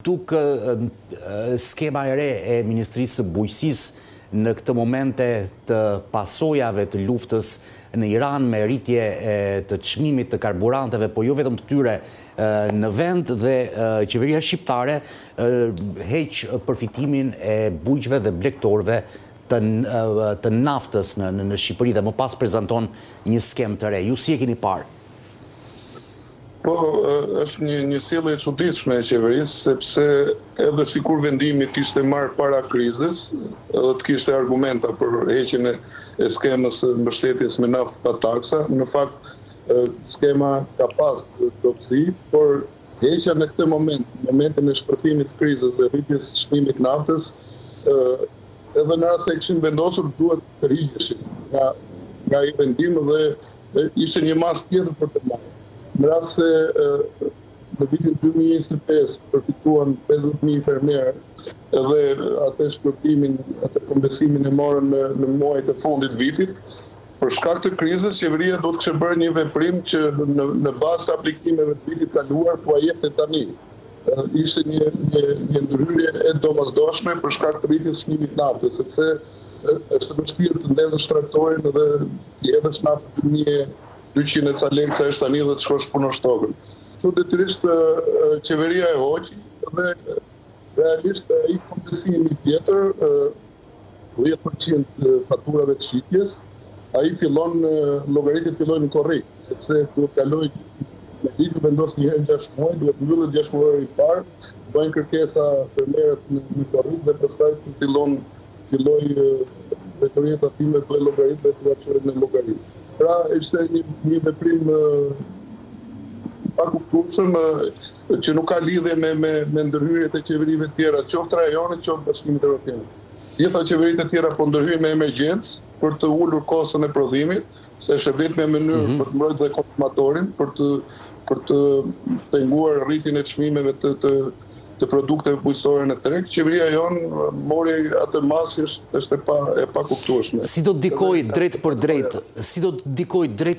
Tuk skema e re e Ministrisë së Bujqësisë në këtë momente të pasojave të luftës në Iran me rritje të çmimit të karburanteve, po jo vetëm të tyre në vend, dhe qeveria shqiptare heq përfitimin e bujqëve dhe blegtorëve të naftës në Shqipëri dhe më pas prezanton një skem të re. Ju si e keni parë? Po, është një sjellje e çuditshme e qeverisë, sepse edhe sikur vendimi kishte marrë para krizës, edhe të kishte argumenta për heqjen e skemës mbështetjes me naftë pa taksa, në fakt skema ka pas dobësi, por heqja në këtë momentin e shpërtimit të krizës dhe rritjes së çmimit naftës, edhe në rast se kishin vendosur duhet të rriheshi nga i vendim dhe ishte një mas tjetër për të marrë. Në rast se në vitin 2025 përfituan 50.000 fermerë edhe atë shpërtimin, atë kombesimin e morën në muajt e fundit vitit, për shkak të krizës, qeveria do të kishte bërë një veprim që në bazë të aplikimeve të vitit kaluar po a jepte tani. Ishte një ndryrje e domosdoshme për shkak të rritjes së çmimit naftës, sepse është vështirë të ndezësh traktorin dhe të hedhësh naftë 200 ca lekë sa është tani dhe të shkosh punosh tokën. Kështu detyrisht qeveria e hoqi dhe realisht ai kompensimi tjetër 10% faturave të shitjes, ai llogaritë fillojnë korrekt, sepse duhet kaloj me ditë vendos një herë 6 muaj, duhet mbyllet 6 muaj i parë, bëjnë kërkesa fermerët në korrik dhe pastaj filloj drejtoria tatime të llogaritë dhe të çojnë në llogaritë. Pra, ishte një veprim pa kuptueshëm që nuk ka lidhje me ndërhyrjet e qeverive tjera, qoftë rajone, qoftë Bashkimit Evropian. Gjitha qeveritë e tjera po ndërhyjnë me emergjencë për të ulur kostën e prodhimit, se është vetëm një mënyrë për të mbrojtur dhe konsumatorin, për të penguar rritjen e çmimeve të produkteve bujqësore në treg. Qeveria jonë mori atë masë është e pa kuptueshme. Si do të ndikojë drejt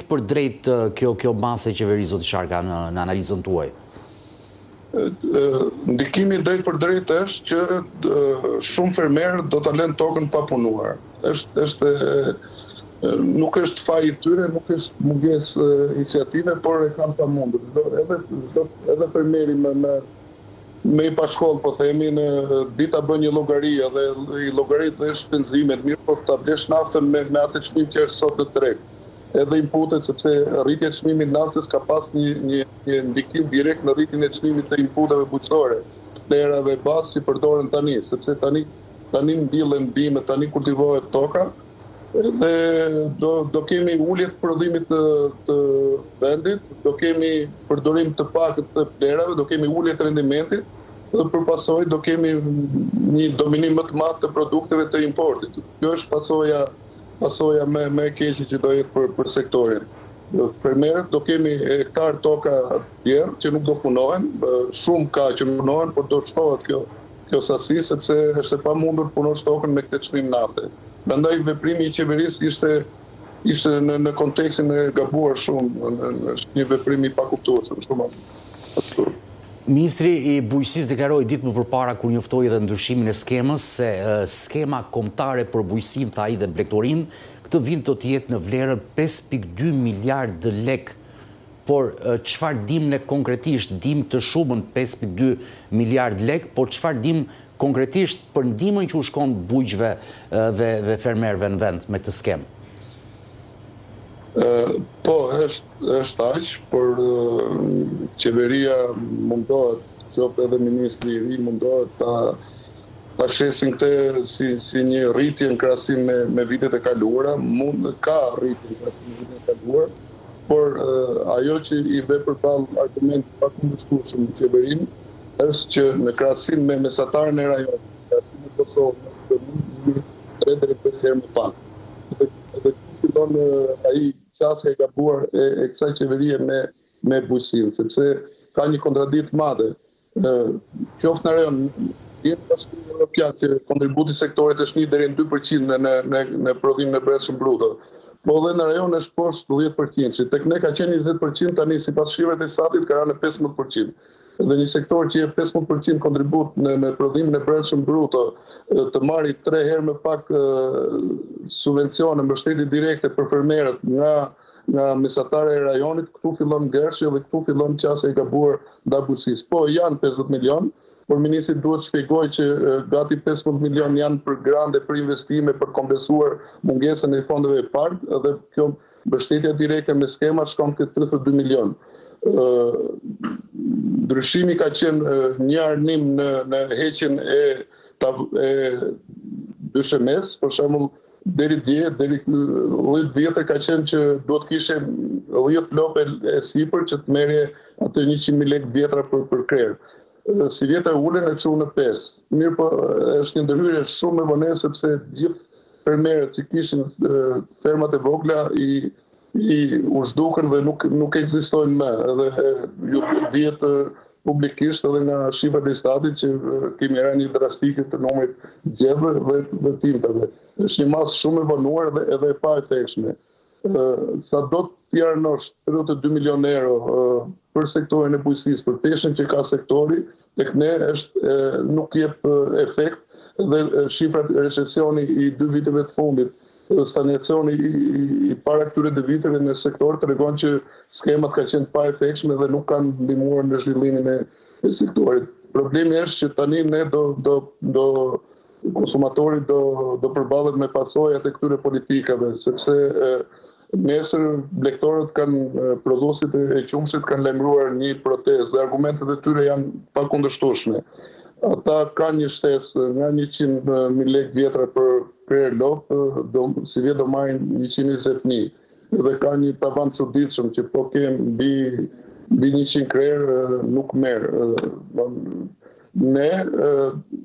për drejt kjo masë e qeverisë, zoti Sharka, në analizën tuaj? Ndikimi drejt për drejt është që shumë fermerë do ta lënë tokën pa punuar. Nuk është faji i tyre, nuk është mungesë iniciative, por e kanë pamundur. Edhe fermeri me i pashkoll, po themi, në dita bën një llogari dhe i llogarit dhe shpenzimet, mirë po ta blesh naftën me atë çmim që është sot në treg. Edhe inputet, sepse rritja e çmimit naftës ka pas një ndikim direkt në rritjen e çmimit të inputeve bujqësore, plerave bazë që përdoren tani, sepse tani mbillen bimet, tani kultivohet toka, dhe do kemi ulje të prodhimit të vendit, do kemi përdorim të pakët të plerave, do kemi ulje të rendimentit, dhe për pasojë do kemi një dominim më të madh të produkteve të importit. Kjo është pasoja më e keqe që do jetë për sektorin. Fermerët do kemi hektar toka tjerë që nuk do punohen, shumë ka që punohen, por do shtohet kjo sasi, sepse është e pamundur të punosh tokën me këtë çmim nafte. Prandaj veprimi i qeverisë ishte në kontekstin e gabuar shumë, është një veprim i pakuptueshëm shumë. Ministri i Bujqësisë deklaroi ditë më përpara kur njoftoi edhe ndryshimin e skemës se skema kombëtare për bujqësim, tha ai, dhe blegtorim këtë vit do të jetë në vlerën 5.2 miliardë lekë. Por çfarë dim ne konkretisht? Dim të shumën 5.2 miliardë lekë, por çfarë dim konkretisht për ndihmën që u shkon bujqëve dhe fermerëve në vend me këtë skemë? Po, është aq, por qeveria mundohet, qoftë edhe ministri i ri mundohet ta shesin këtë si një rritje në krahasim me vitet e kaluara, ka rritje në krahasim me vitet e kaluara, por ajo që i ve përballë argument pa kundërshtueshëm në qeverinë është që në krahasim me mesatarën e rajonit, krahasim me Kosovën, do mundi 3 deri 5 herë më pak. Edhe fillon ai qasja e gabuar e kësaj qeverie me bujqësinë, sepse ka një kontradikt madhe. Qoftë në rajon, jetë Bashkimi Evropian që kontributi sektorit është 1 deri në 2% në prodhimin e brendshëm bruto. Po dhe në rajon është poshtë 10%, që tek ne ka qenë 20%, tani sipas shifrave të statit ka rënë 15%. dhe një sektor që jep 15% kontribut në prodhimin e brendshëm bruto, të marri 3 herë më pak subvencione, mbështetje direkte për fermerët nga mesatare e rajonit, këtu fillon ngershi dhe këtu fillon qasja e gabuar nda bujqësisë. Po janë 50 milion, por ministri duhet shpjegoj që gati 15 milion janë për grande, për investime, për kompensuar mungesën e fondeve e park, dhe kjo mbështetja direkte me skema shkon këtë 32 milion. Ndryshimi ka qenë një arnim në heqjen e dyshemes, për shembull deri 10 vjetë ka qenë që duhet kishe 10 lopë e sipër që të merje atë 100.000 lekë vjetra për krerë. Si vjetë e ulen e çu në 5. Mirë po është një ndërhyrje shumë e vonesë sepse gjithë fermerët që kishin fermat e vogla i u zhdukën dhe nuk ekzistojnë më. Edhe ju dihet publikisht edhe nga shifrat e statit që kemi rënë një drastike të numrit gjedhë dhe timtave. Është një masë shumë e vonuar edhe e pa efektshme. Sa do të jarënosh 32 milion euro për sektorin e bujqësisë, për peshën që ka sektori, tek ne nuk jep efekt dhe shifrat e recesioni i 2 viteve të fundit, stagnacioni i para këtyre 2 viteve në sektor tregon që skemat ka qenë pa efektshme dhe nuk kanë ndihmuar në zhvillimin e sektorit. Problemi është që tani ne konsumatori do përballet me pasojat e këtyre politikave, sepse nesër blegtorët prodhuesit e qumshit kanë lajmëruar një protestë dhe argumentet e tyre janë pakundërshtueshme. Ata kanë një shtesë nga 100.000 lekë vjetra për krerë lopë, si vjetë do marrin 120.000. Dhe ka një tavan çuditshëm që po kemë mbi 100 krerë nuk merr. Ne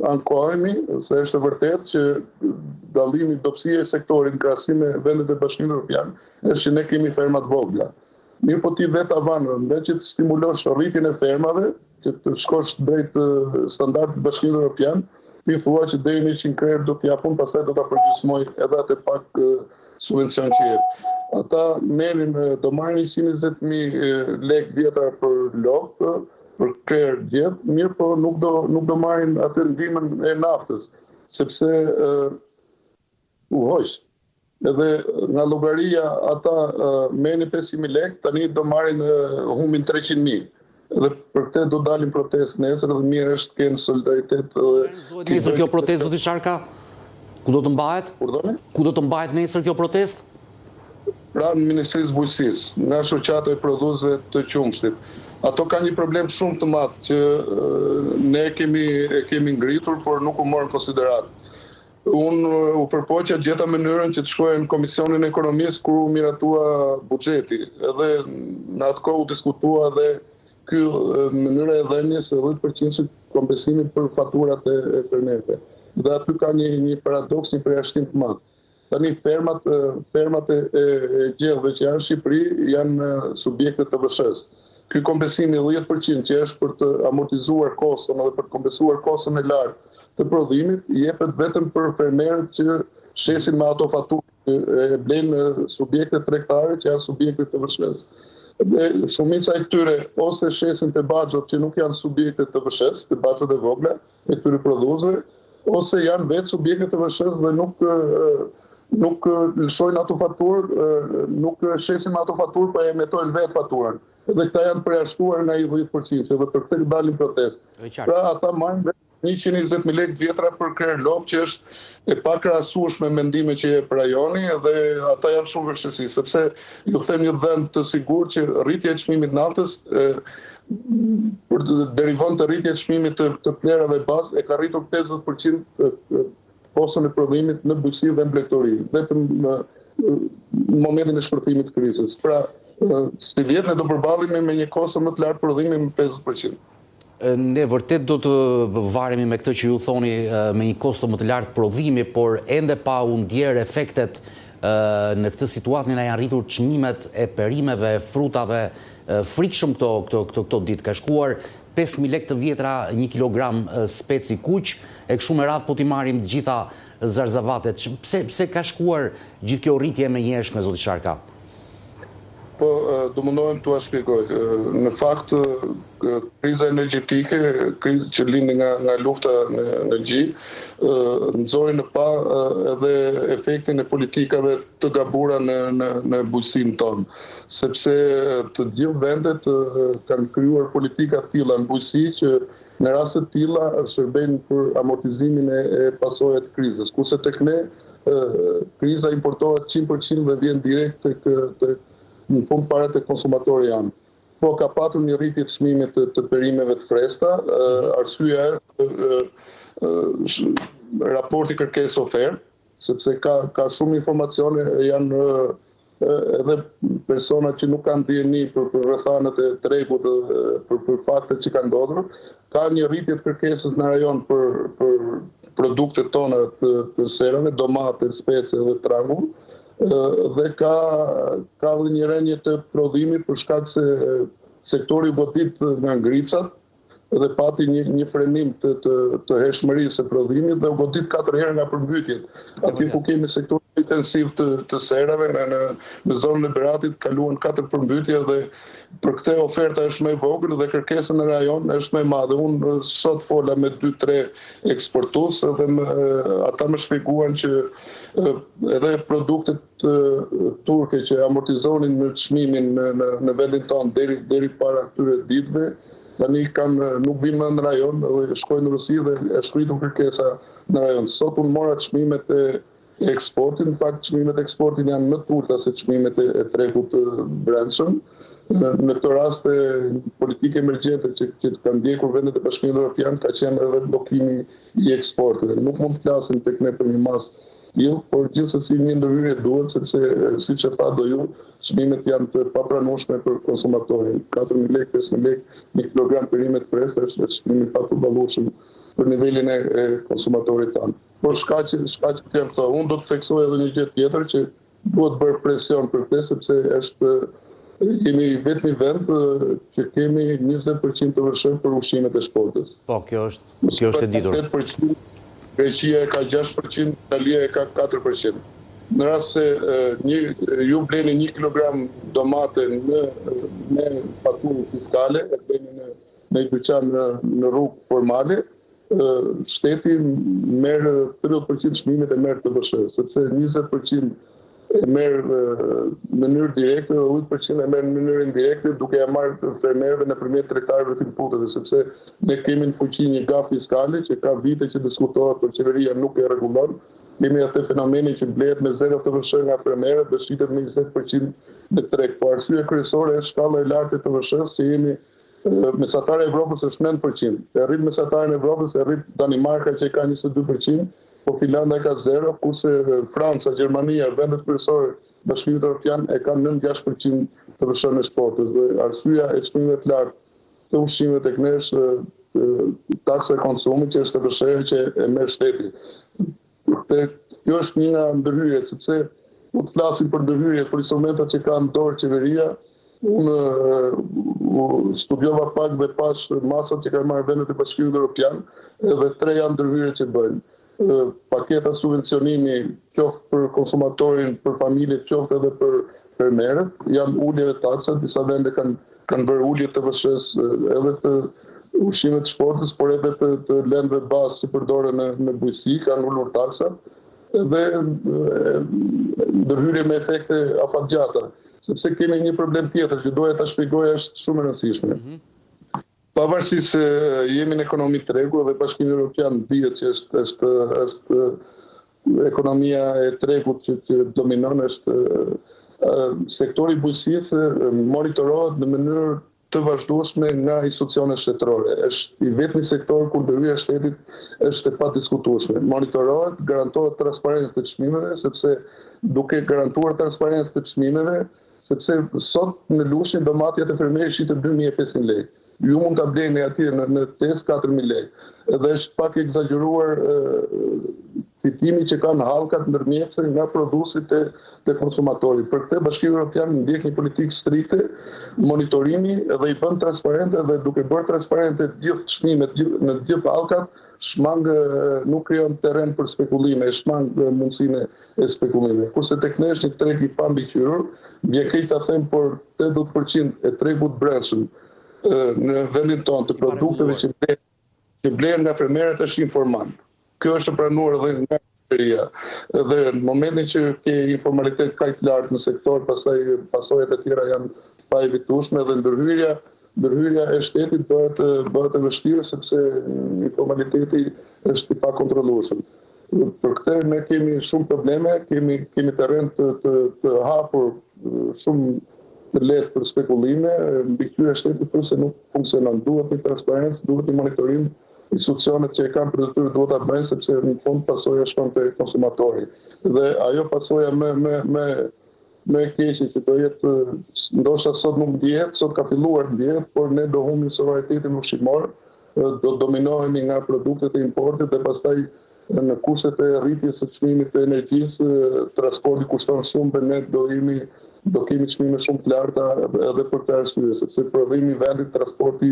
ankohemi se është vërtet që dallimi dobësia e sektorit në krahasim me vendet e Bashkimit Evropian është që ne kemi ferma të vogla. Mirë po ti vetë avanën, dhe që të stimulosh rritjen e fermave, që të shkosh drejt standardit të Bashkimit Evropian, ti thua që deri në 100 krerë do të japun, pastaj do ta përgjysmoj edhe atë pak subvencion që jep. Ata do marrin 120.000 lekë vjetra për lopë, për krerë gjedhë, mirë po nuk do marrin atë ndihmën e naftës, sepse u hoq. Edhe nga llogaria ata merrin 500.000 lekë, tani do marrin humbin 300.000. Dhe për këtë do dalin protestë nesër dhe mirë është të kenë solidaritet. Nesër kjo protestë do të sharka? Ku do të mbahet? Ku do të mbahet nesër kjo protestë? Pra në Ministrisë së Bujqësisë, nga shoqata e prodhuesve të qumshit. Ato kanë një problem shumë të madh që ne kemi ngritur, por nuk u morën konsiderat. Unë u përpoqja gjeta mënyrën që të shkoja në Komisionin e Ekonomisë kur u miratua buxheti. Edhe në atë kohë u diskutua dhe ky mënyra e dhënies së 10% kompensimit për faturat e fermerëve. Dhe aty ka një paradoks, një përjashtim të madh. Tani fermat e gjellëve që janë në Shqipëri janë subjekte të VSH-s. Ky kompensimi 10% që është për të amortizuar kostën dhe për të kompensuar kostën e lartë të prodhimit, jepet vetëm për fermerët që shesin me ato faturë, e blenë subjekte tregtare që janë subjekte të VSH-s. Shumica e këtyre ose shesin të baxhot që nuk janë subjekte të VSH-s, të baxhot e vogla e këtyre prodhuesve, ose janë vetë subjekte të VSH-s dhe nuk lëshojnë ato faturë, nuk shesin me ato faturë, pa emitojnë vetë faturën. Dhe këta janë përjashtuar nga i 10%, dhe për këtë dalin protestë. Pra ata marrin 120.000 lekë vjetra për krerë lopë, që është e pakrahasueshme me mendimet që jep rajoni, dhe ata janë shumë vështirësi, sepse ju them një dhënë të sigurt që rritja e çmimit naftës derivon të rritjes së çmimit të plerave bazë e ka rritur 50% posën e prodhimit në bujqësi dhe në blegtori, vetëm në momentin e shpërthimit të krizës. Pra, si vjetë ne do përballemi me një kostë më të lartë prodhimi me 50%. Ne vërtet do të varemi me këtë që ju thoni me një kosto më të lartë prodhimi, por ende pa u ndjerë efektet në këtë situatë na janë rritur çmimet e perimeve, frutave, frikshëm këto ditë. Ka shkuar 5.000 lekë të vjetra 1 kilogram speci kuq, e kështu me radhë po t'i marrim të gjitha zarzavatet. Pse ka shkuar gjithë kjo rritje me njëshme, zoti Sharka? Po, do mundohem t'u shpjegoj. Në fakt, kriza energjetike, kriza që lindi nga lufta në energji, nxori në pa edhe efektin e politikave të gabura në bujqësinë tonë. Sepse të gjithë vendet kanë krijuar politika të tilla në bujqësi që në raste të tilla shërbejnë për amortizimin e pasojave të krizës. Kurse tek ne kriza importohet 100% dhe vjen direkt tek në fund parat e konsumatori janë. Po ka patur një rritje të çmimit të perimeve të freskëta, arsyeja është raporti kërkesë-ofertë, sepse ka shumë informacione, janë edhe persona që nuk kanë dieni për rrethanat e tregut, për faktet që kanë ndodhur. Ka një rritje të kërkesës në rajon për produktet tona të serave, domate, spece dhe trangull. Dhe ka dhe një rënje të prodhimit për shkak se sektori u godit nga ngricat dhe pati një frenim të hershmërisë së prodhimit dhe u godit 4 herë nga përmbytjet. Aty ku kemi sektor intensiv të serave në zonën e Beratit kaluan 4 përmbytje dhe për këtë oferta është më e vogël dhe kërkesa në rajon është më e madhe. Unë sot fola me 2-3 eksportues dhe ata më shpjeguan që edhe produktet turke që amortizonin në çmimin në vendin tonë deri para këtyre ditëve, tani nuk vinë në rajon dhe shkojnë në Rusi dhe e shkritur kërkesa në rajon. Sot unë mora çmimet e eksportit, në fakt çmimet e eksportit janë më të ulta se çmimet e tregut brendshëm. Në këtë rast politike emergjente që kanë ndjekur vendet e Bashkimit Evropian ka qenë edhe blokimi i eksportit. Nuk mund të flasim tek ne për një masë tillë, por gjithsesi një ndërhyrje duhet, sepse siç e tha do ju, çmimet janë të papranueshme për konsumatorin. 4.000 lekë, 5.000 lekë, 1 kilogram perime të freskëta është çmimi pa të ballueshëm për nivelin e konsumatorit tanë. Por shkaqet janë këto. Unë do të theksoj edhe një gjë tjetër që duhet bërë presion për këtë, sepse jemi vetëm vend që kemi 20% të vështirë për ushqimet e shportës. Po, kjo është e ditur. 8%, Greqia e ka 6%, Italia e ka 4%. Në rast se ju bleni 1 kilogram domate me faturë fiskale, e bleni në një dyqan në rrugë formale, shteti merr 30% çmimet e merr të vështirë, sepse 20% e merr në mënyrë direkte dhe 10% e merr në mënyrë indirekte, duke ja marrë fermerëve nëpërmjet tregtarëve të inputeve, sepse ne kemi në fuqi një gaf fiskale që ka vite që diskutohet, por qeveria nuk e rregullon. Kemi atë fenomenin që blehet me zero të vështirë nga fermerët dhe shitet me 20% në treg. Po arsyeja kryesore është shkalla e lartë të vështirës që jemi mesatari i Evropës është 9%. E rrit mesatarin e Evropës, e rrit Danimarka që ka 22%. Po Finlanda ka 0, kurse Franca, Gjermania, vendet kryesore Bashkimit Evropian e kanë 9-6% të vështirën e eksportës. Dhe arsyeja e çmimeve të lartë të ushqimeve tek ne është taksa e konsumit që është e vështirë që e merr shteti. Kjo është një nga ndërhyrjet, sepse u të flasim për ndërhyrje, për instrumentat që ka në dorë qeveria. Unë studiova pak dhe pash masat që kanë marrë vendet e Bashkimit Evropian dhe 3 janë ndërhyrjet që bëjnë. Paketa subvencionimi qoftë për konsumatorin, për familjet, qoftë edhe për fermerët, janë ulje dhe taksa, disa vende kanë bërë ulje të vështirës edhe të ushqimet të shportës, por edhe të lëndëve bazë që përdoren në bujqësi, kanë ulur taksa, dhe ndërhyrje me efekte afatgjata, sepse kemi një problem tjetër që doja ta shpjegoj, është shumë e rëndësishme. Pavarësisht se jemi në ekonomi tregu dhe Bashkimi Evropian dihet që është ekonomia e tregut që dominon, është sektori i bujqësisë monitorohet në mënyrë të vazhdueshme nga institucionet shtetërore. Është i vetmi sektor ku ndërhyrja e shtetit është e padiskutueshme. Monitorohet, garantohet transparencë të çmimeve, sepse duke garantuar transparencë të çmimeve, sepse sot në Lushnjë domatja të fermerit shitet 2.500 lekë. Ju mund ta bleni atje në test 4.000 lekë. Dhe është pak egzageruar fitimi që kanë hallkat ndërmjetëse nga prodhuesit te konsumatori. Për këtë Bashkimi Evropian ndjek një politikë strikte monitorimi dhe i bën transparente dhe duke bërë transparente gjithë çmimet në të gjithë hallkat, shmang nuk krijon terren për spekulime, shmang mundësinë e spekulimit. Kurse tek ne është një treg i pambëqyrur, vjen ta them, por 80% e tregut brendshëm në vendin tonë të produkteve që blen nga fermerët është informant. Kjo është pranuar edhe nga qeveria. Dhe në momentin që ke informalitet kaq të lartë në sektor, pasojat e tjera janë pa evitueshme dhe ndërhyrja e shtetit bëhet e vështirë sepse informateti është i pakontrollueshëm. Për këtë ne kemi shumë probleme, kemi terren të hapur, shumë të lehtë për spekulime, mbikëqyrja e shtetit përse nuk funksionon. Duhet një transparencë, duhet një monitorim, institucionet që e kanë për detyrë duhet ta bëjnë sepse në fund pasoja shkon te konsumatori. Dhe ajo pasoja me e keqe që do jetë, ndoshta sot nuk ndihet, sot ka filluar ndihet, por ne do humbim suverenitetin ushqimor, do dominohemi nga produktet e importit dhe pastaj në kushtet e rritjes së çmimit të energjisë, transporti kushton shumë dhe ne do kemi çmime shumë të larta edhe për këtë arsye, sepse prodhimi i vendit, transporti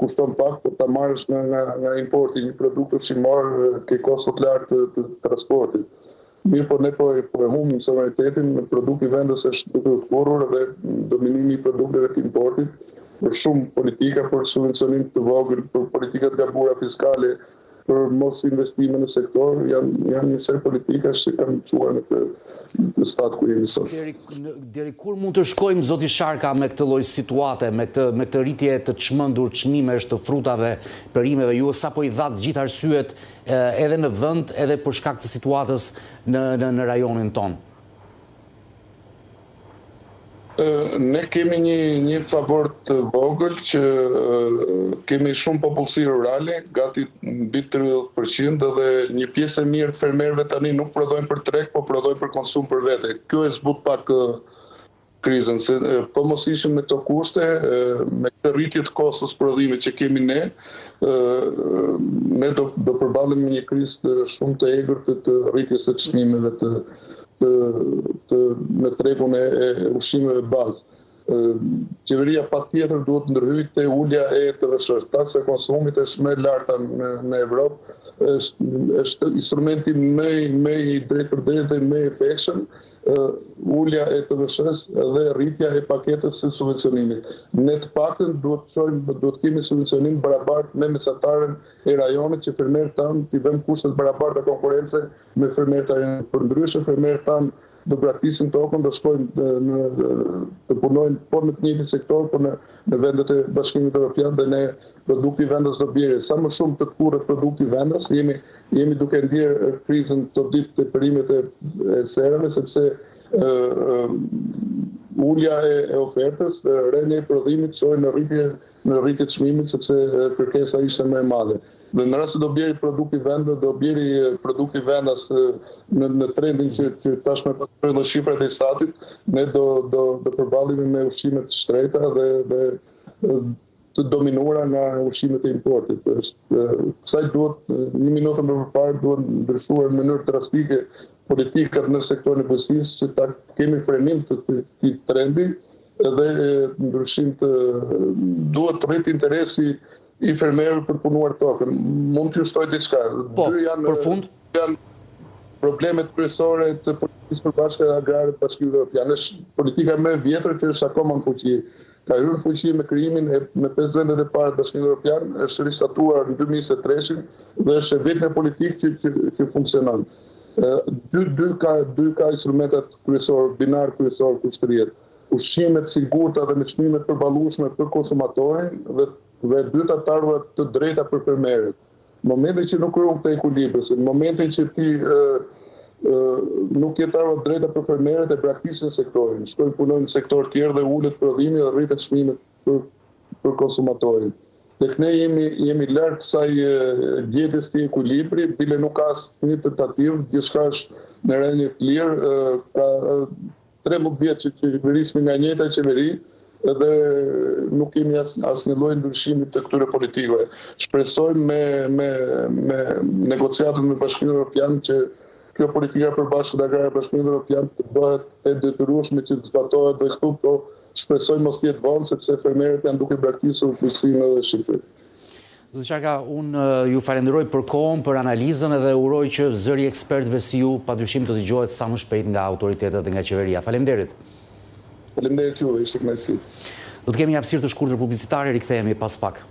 kushton pak, por ta marrësh nga importi një produkt ushqimor ke kosto të lartë të transportit. Mirë, por ne po e humbim suverenitetin, produkti vendës është duke u korrur dhe dominimi i produkteve të importit për shumë politika, për subvencionim të vogël, për politika të gabuara fiskale, për mos investime në sektor, janë një seri politika që kanë çuar në stat ku jemi sot. Deri kur mund të shkojmë, zoti Sharka, me këtë lloj situate, me këtë rritje të çmendur çmimesh të frutave, perimeve, ju sapo i dhat gjithë arsyet edhe në vend, edhe për shkak të situatës në rajonin tonë? Ne kemi një favor të vogël që kemi shumë popullsi rurale, gati mbi 30%, dhe një pjesë e mirë të fermerëve tani nuk prodhojnë për treg, po prodhojnë për konsum për vete. Kjo e zbut pak krizën, se po mos ishim me këto kushte, me këtë rritje të kostos prodhimit që kemi ne do përballemi me një krizë shumë të egër të rritjes së çmimeve në tregun e ushqimeve bazë. Qeveria patjetër duhet ndërhyjë te ulja e TVSH-s. Taksa e konsumit është më e larta në Evropë, është instrumenti më i drejtpërdrejtë dhe më i efektshëm, ulja e TVSH-s dhe rritja e paketës së subvencionimit. Ne të paktën duhet kemi subvencionim barabart me mesatarën e rajonit që fermerët tanë t'i vëmë kushtet barabarta konkurrence me fermerët e rajonit. Përndryshe fermerët tanë do bratisin tokën, do shkojnë të punojnë po në të njëjtin sektor, po në vendet e Bashkimit Evropian dhe ne produkti vendës do bjerë. Sa më shumë të kurrët produkti vendës, jemi duke ndjerë krizën të ditë të perimet e serave, sepse ulja e ofertës, rënja e prodhimit çoi në rritje të çmimit sepse kërkesa ishte më e madhe. Dhe në rast se do bjeri produkti vendës, do bjeri produkti vendas në trendin që tashmë në shifrat e statit, ne do përballemi me ushqimet të shtrejta dhe të dominuara nga ushqimet e importit. Kësaj duhet, një minutë më përpara, duhet ndryshuar në mënyrë drastike politikat në sektorin e bujqësisë që ta kemi frenim të këtij trendi dhe ndryshim duhet të rrit interesi i fermerëve për punuar tokën. Mund t'ju shtoj diçka. Po, për fund? Janë problemet kryesore të politikës përbashkëte agrare të Bashkimit Evropian. Është politika më e vjetër që është akoma në fuqi. Ka hyrë në fuqi me krijimin me 5 vendet e para të Bashkimit Evropian, është ristatuar në 2023 dhe është vetëm politikë që funksionon. Dy ka instrumentat kryesor, binar kryesor kur shtrihet. Ushqimet sigurta dhe me çmime të përballueshme për konsumatorin dhe dyta të ardhurat të drejta për fermerët. Në momentin që nuk krijon këtë ekuilibër, në momentin që ti nuk jetë ardhurat drejta për fermerët e braktisin sektorin, shkojnë punojnë në sektor tjerë dhe ulet prodhimi dhe rritet çmimet për konsumatorin. Tek ne jemi larg kësaj gjetjes të ekuilibri, bile nuk ka asnjë tentativë, gjithçka është në rënje të lirë, ka 13 vjet që qeverismi nga njëjta qeveri, edhe nuk kemi asnjë lloj ndryshimi të këtyre politikave. Shpresojmë me negociatën me Bashkimin Evropian që kjo politika përbashkët agrare e Bashkimit Evropian të bëhet e detyrueshme që të zbatohet dhe këtu, po shpresojmë mos jetë vonë sepse fermerët janë duke braktisur bujqësinë edhe Shqipërinë. Zoti Qarka, unë ju falenderoj për kohën, për analizën edhe uroj që zëri ekspertëve si ju padyshim të dëgjohet sa më shpejt nga autoritetet dhe nga qeveria. Faleminderit. Faleminderit juve, ishte kënaqësi. Do të kemi një hapësirë të shkurtër publicitare, rikthehemi pas pak.